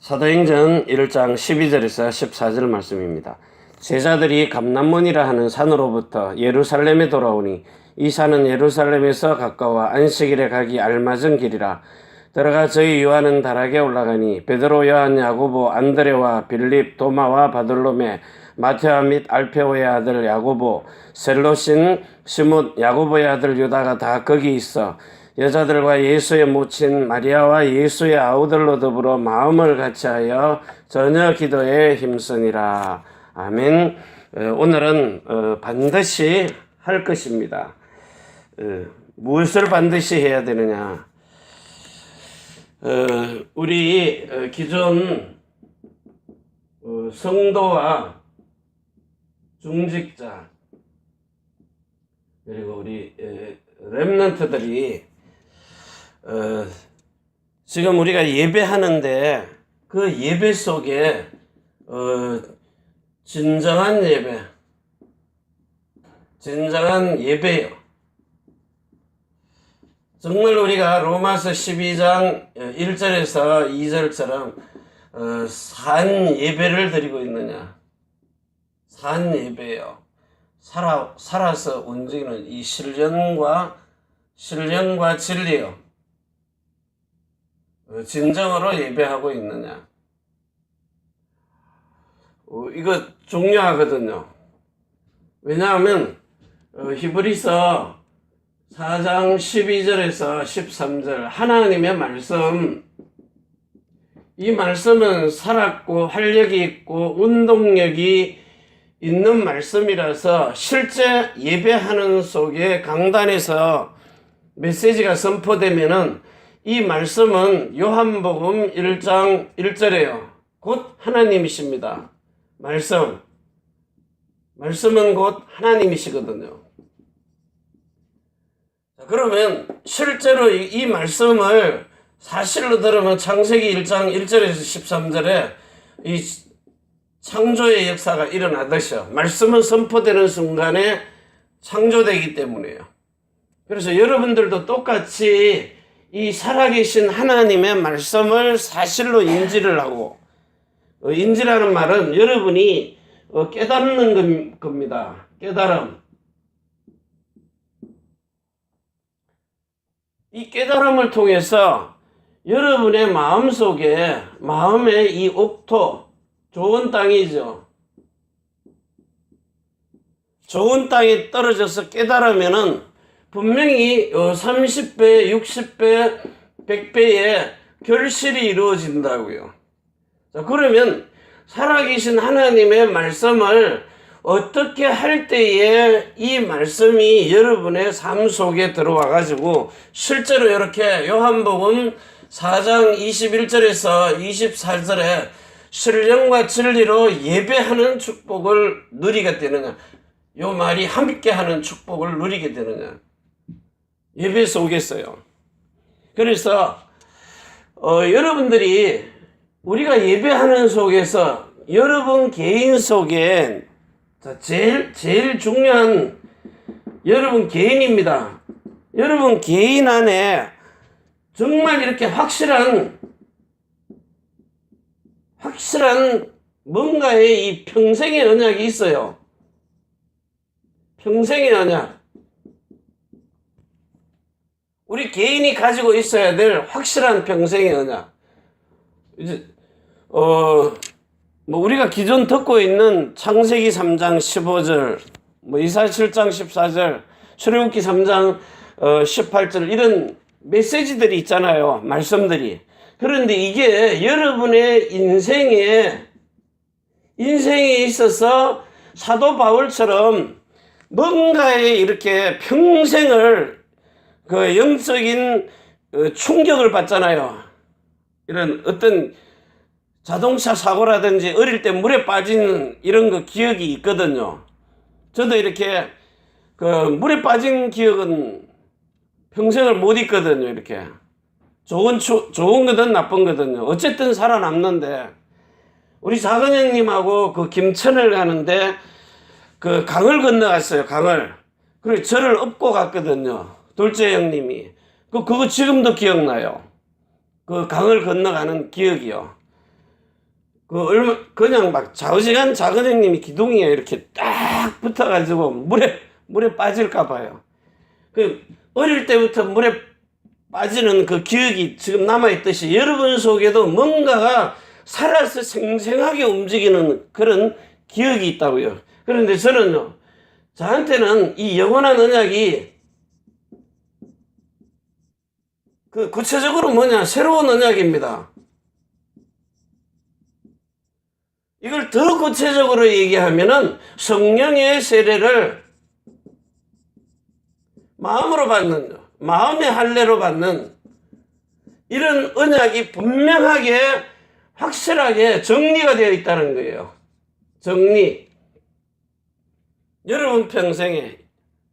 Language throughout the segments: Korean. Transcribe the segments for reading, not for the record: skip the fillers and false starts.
사도행전 1장 12절에서 14절 말씀입니다. 제자들이 감람문이라 하는 산으로부터 예루살렘에 돌아오니 이 산은 예루살렘에서 가까워 안식일에 가기 알맞은 길이라. 들어가 저희 요한은 다락에 올라가니 베드로, 요한, 야고보, 안드레와 빌립, 도마와 바돌로메, 마테와 및 알페오의 아들 야고보, 셀로신, 시몬, 야고보의 아들 유다가 다 거기 있어 여자들과 예수의 모친 마리아와 예수의 아우들로 더불어 마음을 같이하여 저녁 기도에 힘쓰니라. 아멘. 오늘은 반드시 할 것입니다. 무엇을 반드시 해야 되느냐? 우리 기존 성도와 중직자 그리고 우리 렘넌트들이 지금 우리가 예배하는데 그 예배 속에 진정한 예배요. 정말 우리가 로마서 12장 1절에서 2절처럼 산 예배를 드리고 있느냐? 산 예배요. 살아서 움직이는 이 신령과 진리요. 진정으로 예배하고 있느냐? 이거 중요하거든요. 왜냐하면 히브리서 4장 12절에서 13절 하나님의 말씀, 이 말씀은 살았고 활력이 있고 운동력이 있는 말씀이라서 실제 예배하는 속에 강단에서 메시지가 선포되면은 이 말씀은 요한복음 1장 1절에요. 곧 하나님이십니다. 말씀은 곧 하나님이시거든요. 자, 그러면 실제로 이 말씀을 사실로 들으면 창세기 1장 1절에서 13절에 이 창조의 역사가 일어나듯이요. 말씀은 선포되는 순간에 창조되기 때문이에요. 그래서 여러분들도 똑같이 이 살아계신 하나님의 말씀을 사실로 인지를 하고, 인지라는 말은 여러분이 깨닫는 겁니다. 깨달음. 이 깨달음을 통해서 여러분의 마음속에, 마음의 이 옥토, 좋은 땅이죠. 좋은 땅에 떨어져서 깨달으면은 분명히 30배, 60배, 100배의 결실이 이루어진다고요. 자, 그러면 살아계신 하나님의 말씀을 어떻게 할 때에 이 말씀이 여러분의 삶 속에 들어와 가지고 실제로 이렇게 요한복음 4장 21절에서 24절에 신령과 진리로 예배하는 축복을 누리게 되느냐? 요 말이 함께하는 축복을 누리게 되느냐? 예배 속에서요. 그래서 여러분들이 우리가 예배하는 속에서 여러분 개인 속에 제일 중요한 여러분 개인입니다. 여러분 개인 안에 정말 이렇게 확실한 뭔가의 이 평생의 언약이 있어요. 평생의 언약. 우리 개인이 가지고 있어야 될 확실한 평생의 언약. 이제 우리가 기존 듣고 있는 창세기 3장 15절, 이사야 7장 14절, 출애굽기 3장 18절 이런 메시지들이 있잖아요. 말씀들이. 그런데 이게 여러분의 인생에 있어서 사도 바울처럼 뭔가에 이렇게 평생을 그 영적인 충격을 받잖아요. 이런 어떤 자동차 사고라든지 어릴 때 물에 빠진 이런 거 기억이 있거든요. 저도 이렇게 그 물에 빠진 기억은 평생을 못 잊거든요. 이렇게 좋은 거든 나쁜 거든요. 어쨌든 살아남는데 우리 작은 형님하고 그 김천을 가는데 그 강을 건너갔어요. 강을. 그리고 저를 업고 갔거든요. 둘째 형님이. 그거 지금도 기억나요. 그 강을 건너가는 기억이요. 그냥 막 좌우지간 작은 형님이 기둥이에 이렇게 딱 붙어가지고 물에 빠질까 봐요. 어릴 때부터 물에 빠지는 그 기억이 지금 남아있듯이 여러분 속에도 뭔가가 살아서 생생하게 움직이는 그런 기억이 있다고요. 그런데 저는요, 저한테는 이 영원한 언약이 구체적으로 뭐냐, 새로운 언약입니다. 이걸 더 구체적으로 얘기하면은 성령의 세례를 마음으로 받는, 마음의 할례로 받는 이런 언약이 분명하게 확실하게 정리가 되어 있다는 거예요. 정리. 여러분 평생에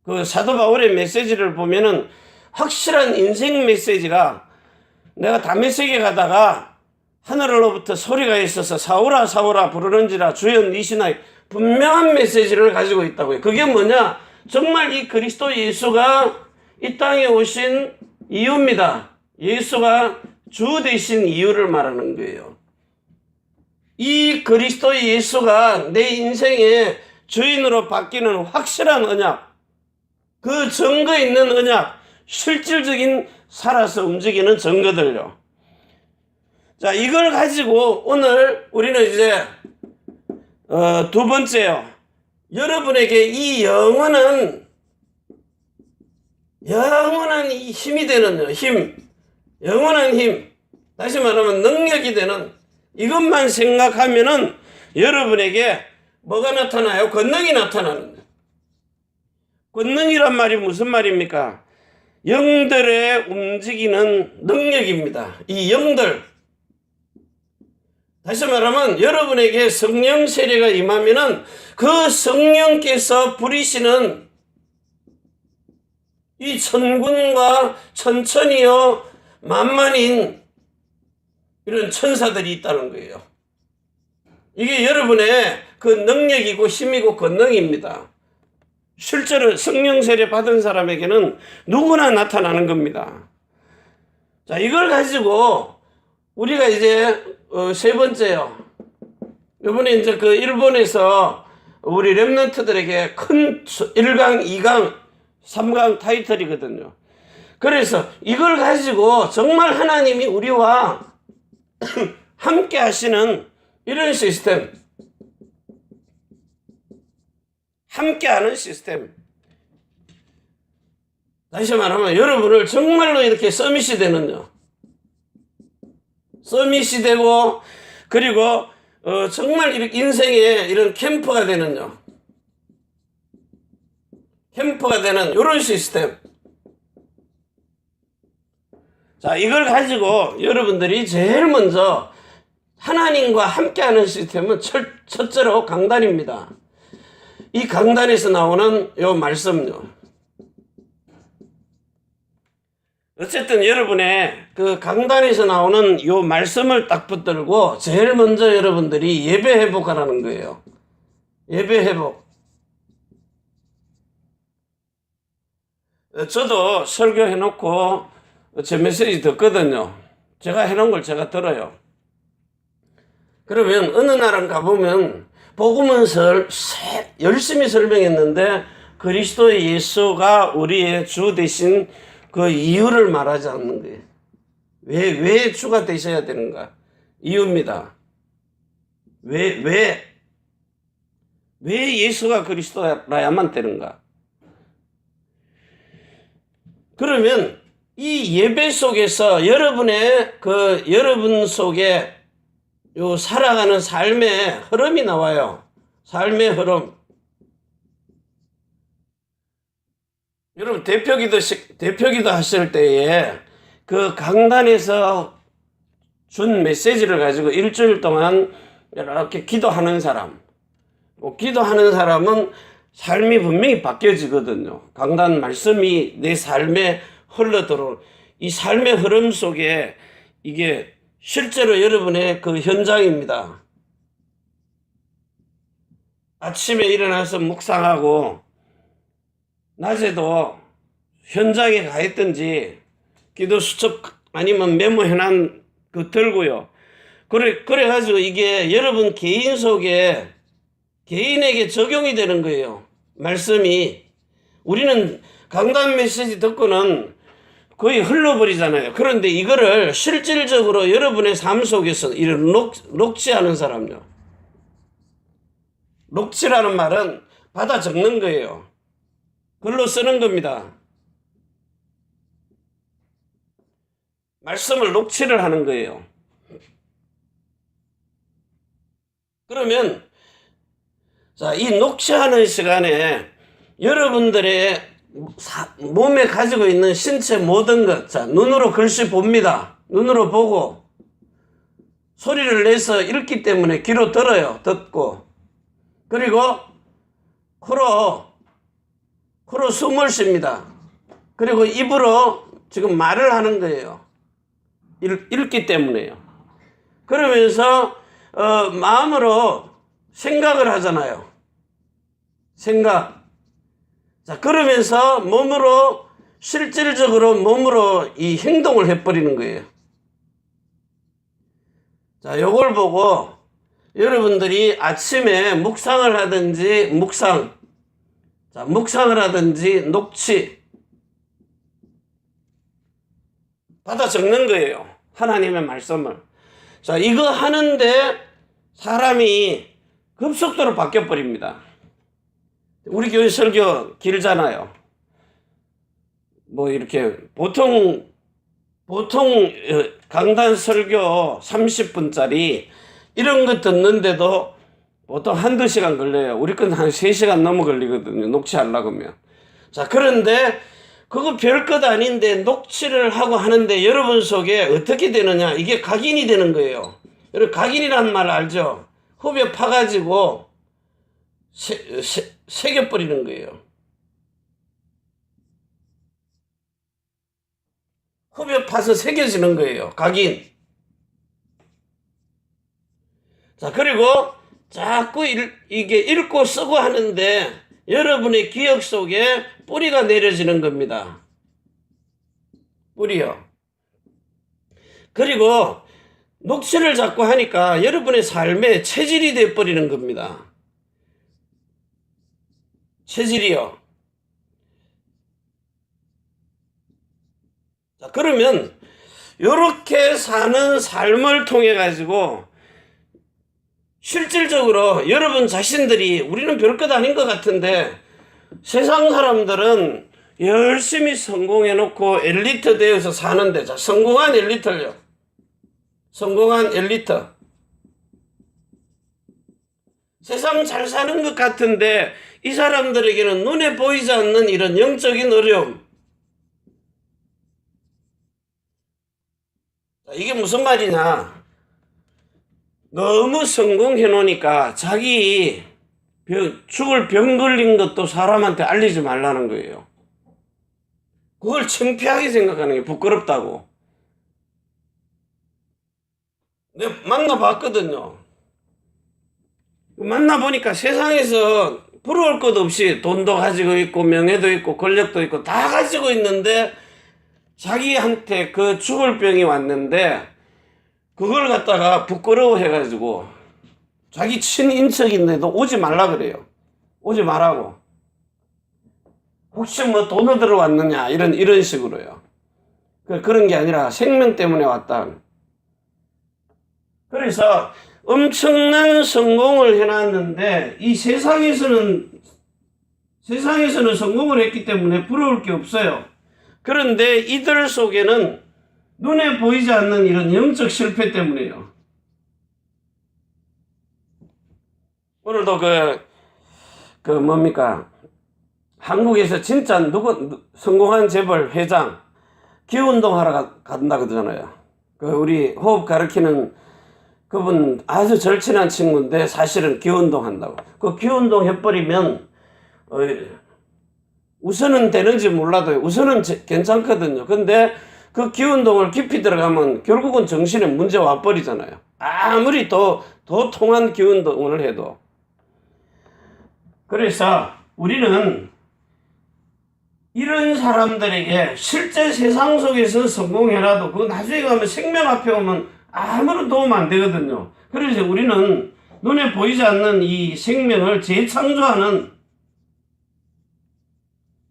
그 사도 바울의 메시지를 보면은 확실한 인생 메시지가, 내가 다메섹에 가다가 하늘로부터 소리가 있어서 사울아 사울아 부르는지라 주여 니시나이, 분명한 메시지를 가지고 있다고요. 그게 뭐냐? 정말 이 그리스도 예수가 이 땅에 오신 이유입니다. 예수가 주 되신 이유를 말하는 거예요. 이 그리스도 예수가 내 인생의 주인으로 바뀌는 확실한 언약, 그 증거 있는 언약, 실질적인 살아서 움직이는 증거들요. 자, 이걸 가지고 오늘 우리는 이제 두 번째요. 여러분에게 이 영원한 힘이 되는 힘, 영원한 힘, 다시 말하면 능력이 되는 이것만 생각하면은 여러분에게 뭐가 나타나요? 권능이 나타나는 거예요. 권능이란 말이 무슨 말입니까? 영들의 움직이는 능력입니다. 이 영들, 다시 말하면 여러분에게 성령 세례가 임하면은 그 성령께서 부리시는 이 천군과 천천히요 만만인 이런 천사들이 있다는 거예요. 이게 여러분의 그 능력이고 힘이고 권능입니다. 실제로 성령 세례 받은 사람에게는 누구나 나타나는 겁니다. 자, 이걸 가지고 우리가 이제 세 번째요. 이번에 이제 그 일본에서 우리 렘넌트들에게 큰 1강, 2강, 3강 타이틀이거든요. 그래서 이걸 가지고 정말 하나님이 우리와 함께 하시는 이런 시스템, 함께하는 시스템. 다시 말하면 여러분을 정말로 이렇게 서밋이 되는요. 서밋이 되고, 그리고 정말 이렇게 인생에 이런 캠프가 되는요. 캠프가 되는 이런 시스템. 자, 이걸 가지고 여러분들이 제일 먼저 하나님과 함께하는 시스템은 첫째로 강단입니다. 이 강단에서 나오는 요 말씀요. 어쨌든 여러분의 그 강단에서 나오는 요 말씀을 딱 붙들고 제일 먼저 여러분들이 예배 회복하라는 거예요. 예배 회복. 저도 설교 해놓고 제 메시지 듣거든요. 제가 해놓은 걸 제가 들어요. 그러면 어느 나라 가보면 복음은 열심히 설명했는데 그리스도 예수가 우리의 주 되신 그 이유를 말하지 않는 거예요. 왜 주가 되셔야 되는가? 이유입니다. 왜 예수가 그리스도라야만 되는가? 그러면 이 예배 속에서 여러분 속에 요 살아가는 삶의 흐름이 나와요. 삶의 흐름. 여러분 대표기도 하실 때에 그 강단에서 준 메시지를 가지고 일주일 동안 이렇게 기도하는 사람, 기도하는 사람은 삶이 분명히 바뀌어지거든요. 강단 말씀이 내 삶에 흘러들어온 이 삶의 흐름 속에 이게 실제로 여러분의 그 현장입니다. 아침에 일어나서 묵상하고 낮에도 현장에 가 있든지 기도 수첩 아니면 메모해놓은 그 들고요. 그래가지고 이게 여러분 개인 속에, 개인에게 적용이 되는 거예요. 말씀이. 우리는 강단 메시지 듣고는 거의 흘러버리잖아요. 그런데 이거를 실질적으로 여러분의 삶 속에서 이런 녹취하는 사람요. 녹취라는 말은 받아 적는 거예요. 글로 쓰는 겁니다. 말씀을 녹취를 하는 거예요. 그러면 자, 이 녹취하는 시간에 여러분들의 몸에 가지고 있는 신체 모든 것, 자, 눈으로 글씨 봅니다. 눈으로 보고 소리를 내서 읽기 때문에 귀로 들어요. 듣고. 그리고 코로 숨을 쉽니다. 그리고 입으로 지금 말을 하는 거예요. 읽기 때문에요. 그러면서 마음으로 생각을 하잖아요. 생각. 자, 그러면서 실질적으로 몸으로 이 행동을 해버리는 거예요. 자, 요걸 보고 여러분들이 아침에 묵상을 하든지, 묵상을 하든지, 녹취, 받아 적는 거예요. 하나님의 말씀을. 자, 이거 하는데 사람이 급속도로 바뀌어버립니다. 우리 교회 설교 길잖아요. 뭐 이렇게 보통 강단 설교 30분짜리 이런 거 듣는데도 보통 한두 시간 걸려요. 우리 건 한 3시간 넘어 걸리거든요. 녹취하려고 하면. 자, 그런데 그거 별것 아닌데 녹취를 하고 하는데 여러분 속에 어떻게 되느냐? 이게 각인이 되는 거예요. 여러분 각인이라는 말 알죠? 후벼 파가지고 새겨버리는 거예요. 후벼 파서 새겨지는 거예요. 각인. 자, 그리고 자꾸 이게 읽고 쓰고 하는데 여러분의 기억 속에 뿌리가 내려지는 겁니다. 뿌리요. 그리고 녹취를 자꾸 하니까 여러분의 삶에 체질이 되어버리는 겁니다. 체질이요. 자, 그러면 이렇게 사는 삶을 통해 가지고 실질적으로 여러분 자신들이 우리는 별것 아닌 것 같은데 세상 사람들은 열심히 성공해놓고 엘리트 되어서 사는데, 자, 성공한 엘리트요. 성공한 엘리트. 세상 잘 사는 것 같은데 이 사람들에게는 눈에 보이지 않는 이런 영적인 어려움. 자, 이게 무슨 말이냐? 너무 성공해 놓으니까 자기 죽을 병 걸린 것도 사람한테 알리지 말라는 거예요. 그걸 창피하게 생각하는 게 부끄럽다고. 내가 만나봤거든요. 만나보니까 세상에서 부러울 것 없이 돈도 가지고 있고 명예도 있고 권력도 있고 다 가지고 있는데 자기한테 그 죽을 병이 왔는데 그걸 갖다가 부끄러워해가지고 자기 친인척인데도 오지 말라 그래요. 오지 말라고. 혹시 뭐 돈을 들어왔느냐 이런 식으로요. 그런 게 아니라 생명 때문에 왔다. 그래서 엄청난 성공을 해놨는데 이 세상에서는 성공을 했기 때문에 부러울 게 없어요. 그런데 이들 속에는 눈에 보이지 않는 이런 영적 실패 때문이에요. 오늘도 뭡니까? 한국에서 진짜 성공한 재벌 회장 기운동 하러 간다 그러잖아요. 우리 호흡 가르치는 그분 아주 절친한 친구인데 사실은 기운동 한다고. 그 기운동 해버리면 우선은 되는지 몰라도 우선은 괜찮거든요. 근데 그 기운동을 깊이 들어가면 결국은 정신에 문제 와버리잖아요. 아무리 더 통한 기운동을 해도. 그래서 우리는 이런 사람들에게 실제 세상 속에서 성공해놔도 그 나중에 가면 생명 앞에 오면 아무런 도움 안 되거든요. 그래서 우리는 눈에 보이지 않는 이 생명을 재창조하는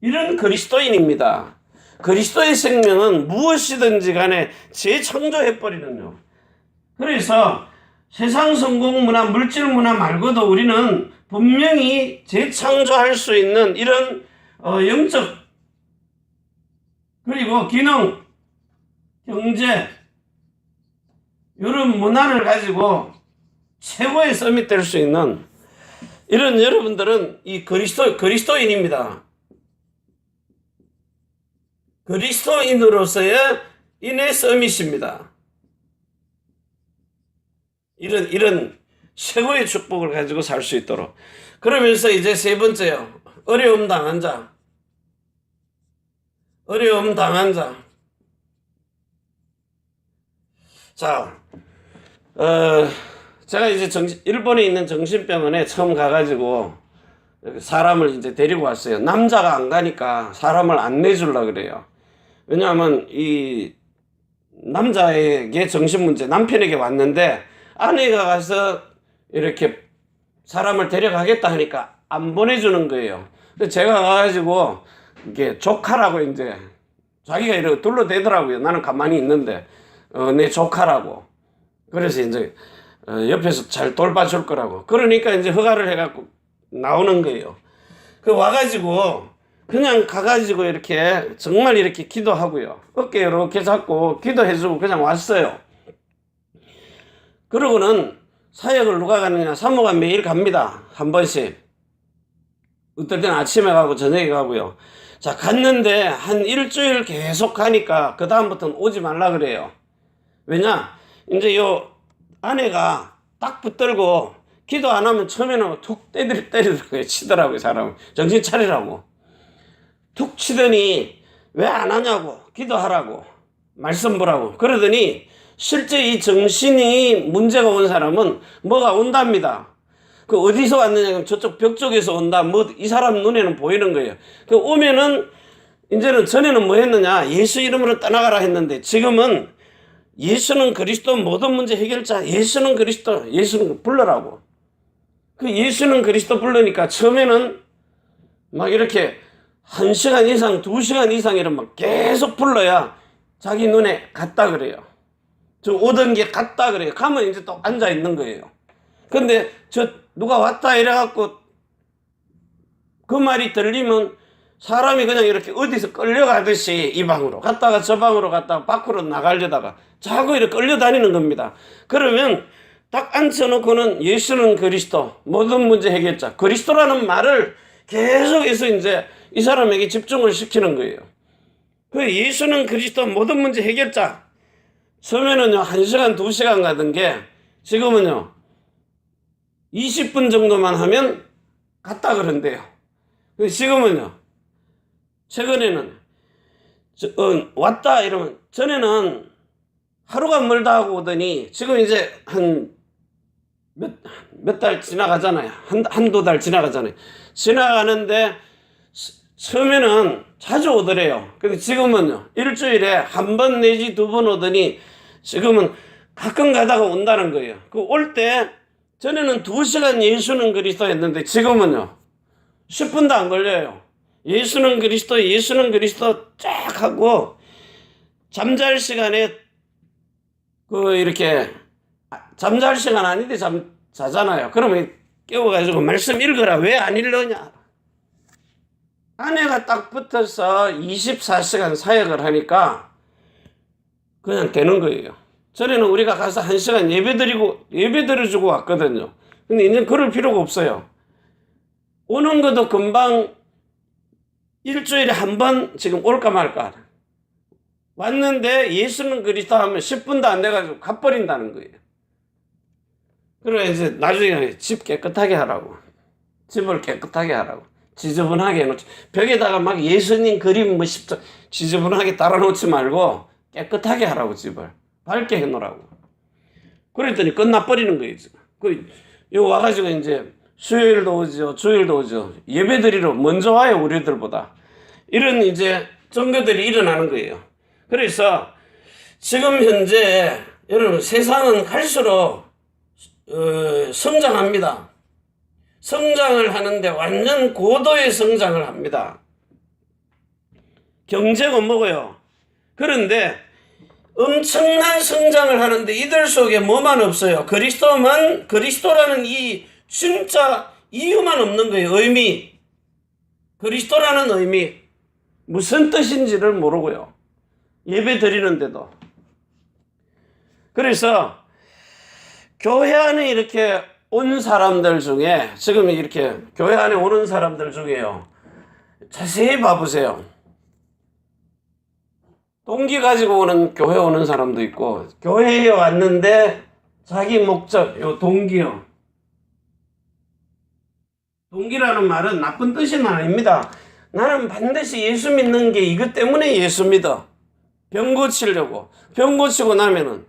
이런 그리스도인입니다. 그리스도의 생명은 무엇이든지 간에 재창조해버리는요. 그래서 세상 성공 문화, 물질 문화 말고도 우리는 분명히 재창조할 수 있는 이런 영적 그리고 기능, 경제 이런 문화를 가지고 최고의 서밋 될 수 있는 이런 여러분들은 이 그리스도인입니다. 그리스도인으로서의 인의 서밋입니다. 이런 최고의 축복을 가지고 살 수 있도록. 그러면서 이제 세 번째요. 어려움 당한 자. 어려움 당한 자. 자, 제가 이제 일본에 있는 정신병원에 처음 가가지고 사람을 이제 데리고 왔어요. 남자가 안 가니까 사람을 안 내주려고 그래요. 왜냐하면 이 남자에게 정신문제, 남편에게 왔는데 아내가 가서 이렇게 사람을 데려가겠다 하니까 안 보내주는 거예요. 근데 제가 가가지고 이게 조카라고 이제 자기가 이렇게 둘러대더라고요. 나는 가만히 있는데 내 조카라고. 그래서 이제 옆에서 잘 돌봐줄 거라고. 그러니까 이제 허가를 해갖고 나오는 거예요. 그 와가지고 그냥 가가지고 이렇게 정말 이렇게 기도하고요. 어깨 이렇게 잡고 기도해주고 그냥 왔어요. 그러고는 사역을 누가 가느냐? 사모가 매일 갑니다. 한 번씩. 어떨 때는 아침에 가고 저녁에 가고요. 자, 갔는데 한 일주일 계속 가니까 그 다음부터는 오지 말라 그래요. 왜냐? 이제 요 아내가 딱 붙들고 기도 안 하면 처음에는 툭 때리더라고요. 치더라고요. 사람 정신 차리라고. 툭 치더니 왜 안 하냐고. 기도하라고. 말씀 보라고. 그러더니 실제 이 정신이 문제가 온 사람은 뭐가 온답니다. 그 어디서 왔느냐? 저쪽 벽 쪽에서 온다. 뭐 이 사람 눈에는 보이는 거예요. 그 오면은 이제는 전에는 뭐 했느냐? 예수 이름으로 떠나가라 했는데 지금은 예수는 그리스도 모든 문제 해결자. 예수는 그리스도. 예수는 불러라고. 그 예수는 그리스도 부르니까 처음에는 막 이렇게 1시간 이상, 2시간 이상 이런 막 계속 불러야 자기 눈에 갔다 그래요. 저 오던 게 갔다 그래요. 가면 이제 또 앉아 있는 거예요. 근데 저 누가 왔다 이래갖고 그 말이 들리면 사람이 그냥 이렇게 어디서 끌려가듯이 이 방으로 갔다가 저 방으로 갔다가 밖으로 나가려다가 자꾸 이렇게 끌려다니는 겁니다. 그러면 딱 앉혀놓고는 예수는 그리스도, 모든 문제 해결자. 그리스도라는 말을 계속해서 이제 이 사람에게 집중을 시키는 거예요. 그 예수는 그리스도, 모든 문제 해결자. 처음에는요, 1시간, 2시간 가던 게 지금은요, 20분 정도만 하면 갔다 그런대요. 지금은요, 최근에는 왔다 이러면 전에는 하루가 멀다 하고 오더니 지금 이제 한 몇 달 지나가잖아요. 한두 달 지나가잖아요. 지나가는데 처음에는 자주 오더래요. 근데 지금은요, 일주일에 한 번 내지 2번 오더니 지금은 가끔 가다가 온다는 거예요. 그 올 때 전에는 2시간 예수는 그리스도 했는데 지금은요 10분도 안 걸려요. 예수는 그리스도, 예수는 그리스도 쫙 하고 잠잘 시간에 그 이렇게 잠잘 시간 아닌데 자잖아요. 그러면 깨워가지고 말씀 읽어라. 왜 안 읽느냐? 아내가 딱 붙어서 24시간 사역을 하니까 그냥 되는 거예요. 전에는 우리가 가서 1시간 예배 드려주고 왔거든요. 근데 이제 그럴 필요가 없어요. 오는 것도 금방 일주일에 한 번 지금 올까 말까. 왔는데 예수는 그리스도 하면 10분도 안 돼가지고 가버린다는 거예요. 그래 이제 나중에 집 깨끗하게 하라고. 집을 깨끗하게 하라고. 지저분하게 해놓지. 벽에다가 막 예수님 그림 뭐 지저분하게 달아놓지 말고 깨끗하게 하라고 집을. 밝게 해놓으라고. 그랬더니 끝나버리는 거예요. 요 와가지고 이제 수요일도 오죠. 주일도 오죠. 예배 드리러 먼저 와요. 우리들보다. 이런 이제 증거들이 일어나는 거예요. 그래서 지금 현재 여러분 세상은 갈수록 성장합니다. 성장을 하는데 완전 고도의 성장을 합니다. 경제가 뭐고요? 그런데 엄청난 성장을 하는데 이들 속에 뭐만 없어요? 그리스도라는 이 진짜 이유만 없는 거예요. 의미. 그리스도라는 의미. 무슨 뜻인지를 모르고요. 예배 드리는데도. 그래서 교회 안에 이렇게 온 사람들 중에 지금 이렇게 교회 안에 오는 사람들 중에요. 자세히 봐보세요. 동기 가지고 오는 교회 오는 사람도 있고 교회에 왔는데 자기 목적, 요 동기요. 동기라는 말은 나쁜 뜻은 아닙니다. 나는 반드시 예수 믿는 게 이것 때문에 예수 믿어. 병 고치려고. 병 고치고 나면은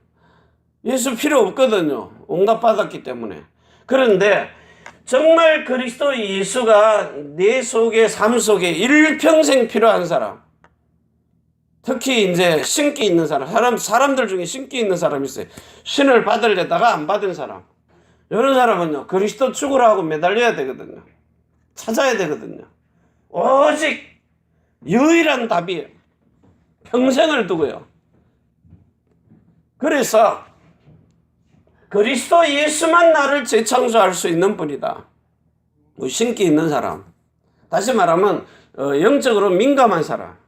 예수 필요 없거든요. 응답 받았기 때문에. 그런데 정말 그리스도 예수가 내 속에 삶 속에 일평생 필요한 사람. 특히 이제 신기 있는 사람들 중에 신기 있는 사람이 있어요. 신을 받으려다가 안 받은 사람. 이런 사람은요, 그리스도 죽으라고 매달려야 되거든요. 찾아야 되거든요. 오직 유일한 답이에요. 평생을 두고요. 그래서 그리스도 예수만 나를 재창조할 수 있는 분이다. 신기 있는 사람. 다시 말하면 영적으로 민감한 사람.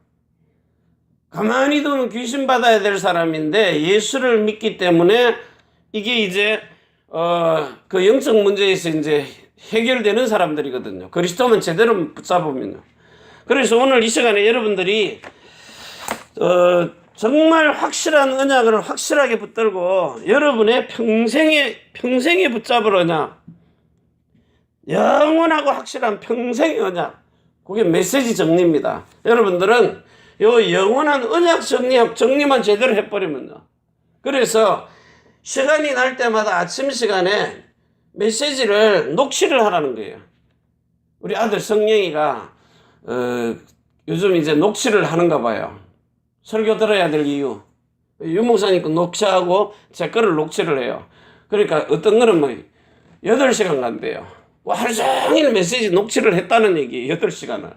가만히 두면 귀신 받아야 될 사람인데 예수를 믿기 때문에 이게 이제 그 영적 문제에서 이제 해결되는 사람들이거든요. 그리스도만 제대로 붙잡으면요. 그래서 오늘 이 시간에 여러분들이 정말 확실한 언약을 확실하게 붙들고 여러분의 평생에 붙잡으려냐, 영원하고 확실한 평생의 언약, 그게 메시지 정리입니다. 여러분들은 요 영원한 언약 정리만 제대로 해버리면요. 그래서 시간이 날 때마다 아침 시간에 메시지를 녹취를 하라는 거예요. 우리 아들 성령이가 요즘 이제 녹취를 하는가 봐요. 설교 들어야 될 이유. 유 목사님 거 녹취하고 제 거를 녹취를 해요. 그러니까 어떤 거는 뭐 8시간 간대요. 뭐 하루 종일 메시지 녹취를 했다는 얘기예요. 8시간을.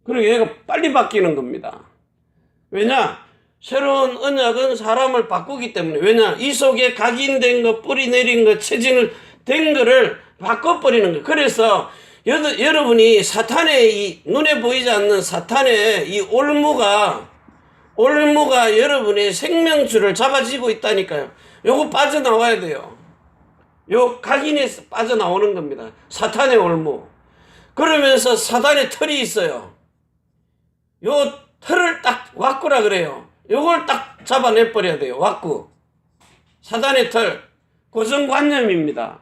그리고 얘가 빨리 바뀌는 겁니다. 왜냐? 새로운 언약은 사람을 바꾸기 때문에. 왜냐? 이 속에 각인된 거, 뿌리 내린 거, 체진을 된 거를 바꿔버리는 거예요. 그래서 여러분이 사탄의 이 눈에 보이지 않는 사탄의 이 올무가 여러분의 생명줄을 잡아쥐고 있다니까요. 요거 빠져나와야 돼요. 요 각인에서 빠져나오는 겁니다. 사탄의 올무. 그러면서 사탄의 털이 있어요. 요 털을 딱 왁구라 그래요. 요걸 딱 잡아내버려야 돼요. 왁구. 사탄의 털. 고정관념입니다.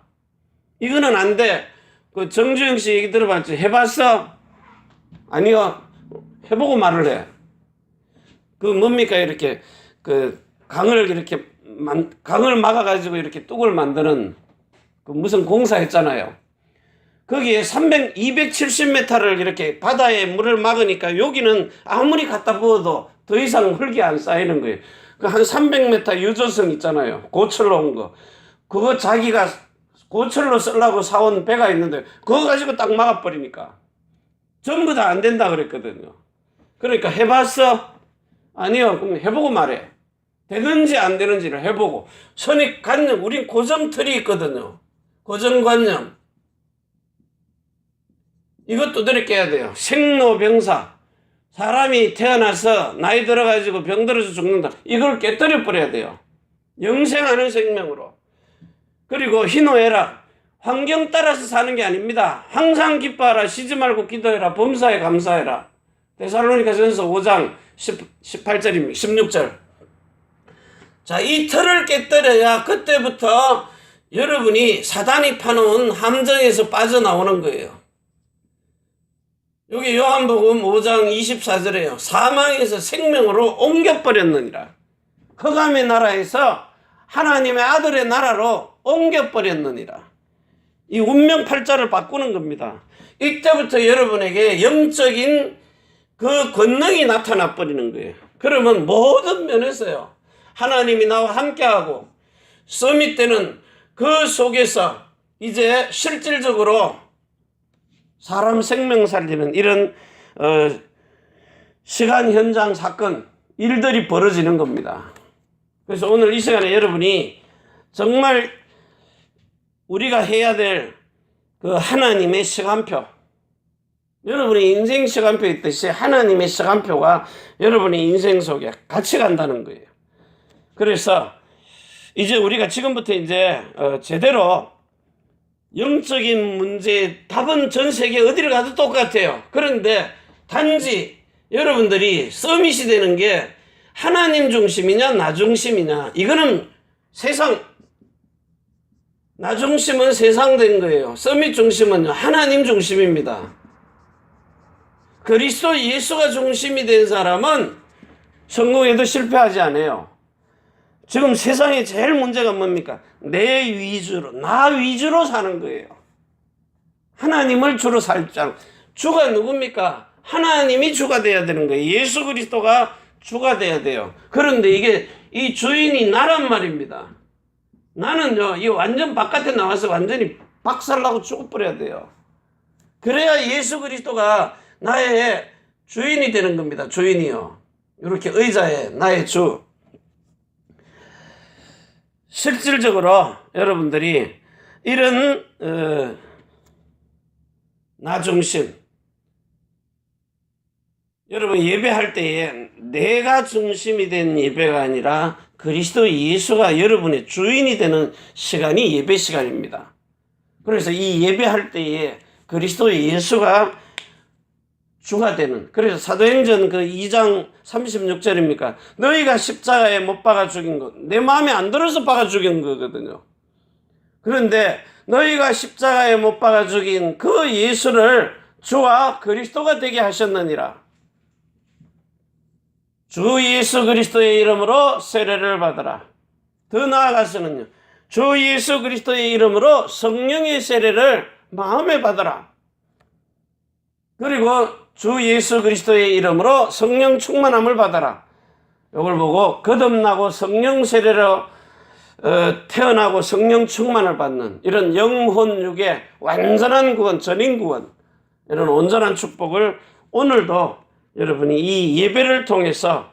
이거는 안 돼. 그 정주영 씨 얘기 들어봤지? 해봤어? 아니요. 해보고 말을 해. 그 뭡니까? 이렇게 그 강을 막아가지고 이렇게 뚝을 만드는 그 무슨 공사 했잖아요. 거기에 270m를 이렇게 바다에 물을 막으니까 여기는 아무리 갖다 부어도 더 이상 흙이 안 쌓이는 거예요. 그 한 300m 유조선 있잖아요. 고철로 온 거. 그거 자기가 고철로 쓰려고 사온 배가 있는데 그거 가지고 딱 막아버리니까 전부 다 안 된다 그랬거든요. 그러니까 해봤어? 아니요. 그럼 해보고 말해. 되는지 안 되는지를 해보고. 선입관념, 우린 고정틀이 있거든요. 고정관념. 이것도 들을게야 돼요. 생로병사. 사람이 태어나서 나이 들어가지고 병 들어서 죽는다. 이걸 깨뜨려 버려야 돼요. 영생하는 생명으로. 그리고 희노애락. 환경 따라서 사는 게 아닙니다. 항상 기뻐하라. 쉬지 말고 기도해라. 범사에 감사해라. 데살로니가전서 5장 18절입니다. 16절. 자, 이 틀을 깨뜨려야 그때부터 여러분이 사단이 파놓은 함정에서 빠져나오는 거예요. 여기 요한복음 5장 24절에요. 사망에서 생명으로 옮겨버렸느니라. 흑암의 나라에서 하나님의 아들의 나라로 옮겨버렸느니라. 이 운명 팔자를 바꾸는 겁니다. 이때부터 여러분에게 영적인 그 권능이 나타나 버리는 거예요. 그러면 모든 면에서요. 하나님이 나와 함께하고 서밋 때는 그 속에서 이제 실질적으로 사람 생명 살리는 이런 시간 현장 사건 일들이 벌어지는 겁니다. 그래서 오늘 이 시간에 여러분이 정말 우리가 해야 될 그 하나님의 시간표, 여러분의 인생 시간표 있듯이 하나님의 시간표가 여러분의 인생 속에 같이 간다는 거예요. 그래서 이제 우리가 지금부터 이제 제대로 영적인 문제의 답은 전 세계 어디를 가도 똑같아요. 그런데 단지 여러분들이 서밋이 되는 게 하나님 중심이냐 나 중심이냐, 이거는 세상, 나 중심은 세상 된 거예요. 서밋 중심은요 하나님 중심입니다. 그리스도 예수가 중심이 된 사람은 성공에도 실패하지 않아요. 지금 세상에 제일 문제가 뭡니까? 내 위주로, 나 위주로 사는 거예요. 하나님을 주로 살지 않고. 주가 누굽니까? 하나님이 주가 돼야 되는 거예요. 예수 그리스도가 주가 돼야 돼요. 그런데 이게 이 주인이 나란 말입니다. 나는요 이 완전 바깥에 나와서 완전히 박살나고 죽어버려야 돼요. 그래야 예수 그리스도가 나의 주인이 되는 겁니다. 주인이요. 이렇게 의자에 나의 주. 실질적으로 여러분들이 이런 나 중심, 여러분 예배할 때에 내가 중심이 된 예배가 아니라 그리스도 예수가 여러분의 주인이 되는 시간이 예배 시간입니다. 그래서 이 예배할 때에 그리스도 예수가 주가 되는, 그래서 사도행전 그 2장 36절입니까? 너희가 십자가에 못 박아 죽인 것, 내 마음에 안 들어서 박아 죽인 거거든요. 그런데 너희가 십자가에 못 박아 죽인 그 예수를 주와 그리스도가 되게 하셨느니라. 주 예수 그리스도의 이름으로 세례를 받으라. 더 나아가서는요, 주 예수 그리스도의 이름으로 성령의 세례를 마음에 받으라. 그리고 주 예수 그리스도의 이름으로 성령 충만함을 받아라. 이걸 보고 거듭나고 성령 세례로 태어나고 성령 충만을 받는 이런 영혼육의 완전한 구원, 전인 구원, 이런 온전한 축복을 오늘도 여러분이 이 예배를 통해서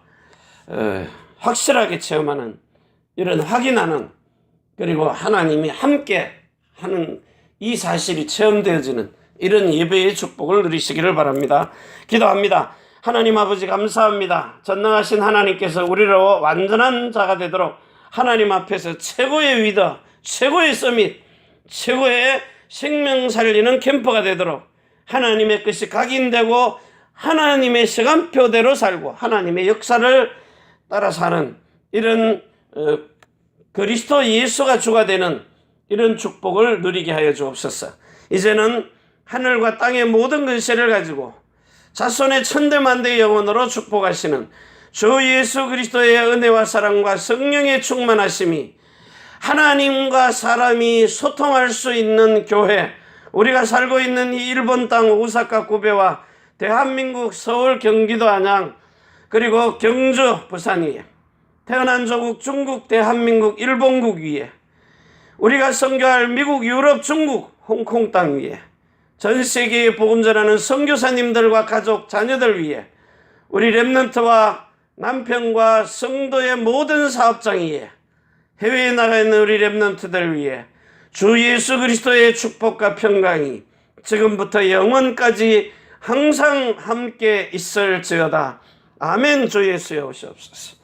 확실하게 체험하는, 이런 확인하는, 그리고 하나님이 함께 하는 이 사실이 체험되어지는 이런 예배의 축복을 누리시기를 바랍니다. 기도합니다. 하나님 아버지 감사합니다. 전능하신 하나님께서 우리를 완전한 자가 되도록 하나님 앞에서 최고의 위더, 최고의 서밋, 최고의 생명 살리는 캠퍼가 되도록 하나님의 것이 각인되고 하나님의 시간표대로 살고 하나님의 역사를 따라 사는 이런 그리스도 예수가 주가 되는 이런 축복을 누리게 하여 주옵소서. 이제는 하늘과 땅의 모든 근세를 가지고 자손의 천대만대의 영혼으로 축복하시는 주 예수 그리스도의 은혜와 사랑과 성령의 충만하심이 하나님과 사람이 소통할 수 있는 교회, 우리가 살고 있는 이 일본 땅 오사카 구베와 대한민국 서울 경기도 안양 그리고 경주 부산 위에, 태어난 조국 중국 대한민국 일본국 위에, 우리가 선교할 미국 유럽 중국 홍콩 땅 위에, 전 세계에 복음 전하는 선교사님들과 가족 자녀들 위해, 우리 렘넌트와 남편과 성도의 모든 사업장 위에, 해외에 나가 있는 우리 렘넌트들 위해 주 예수 그리스도의 축복과 평강이 지금부터 영원까지 항상 함께 있을지어다. 아멘. 주 예수여 오시옵소서.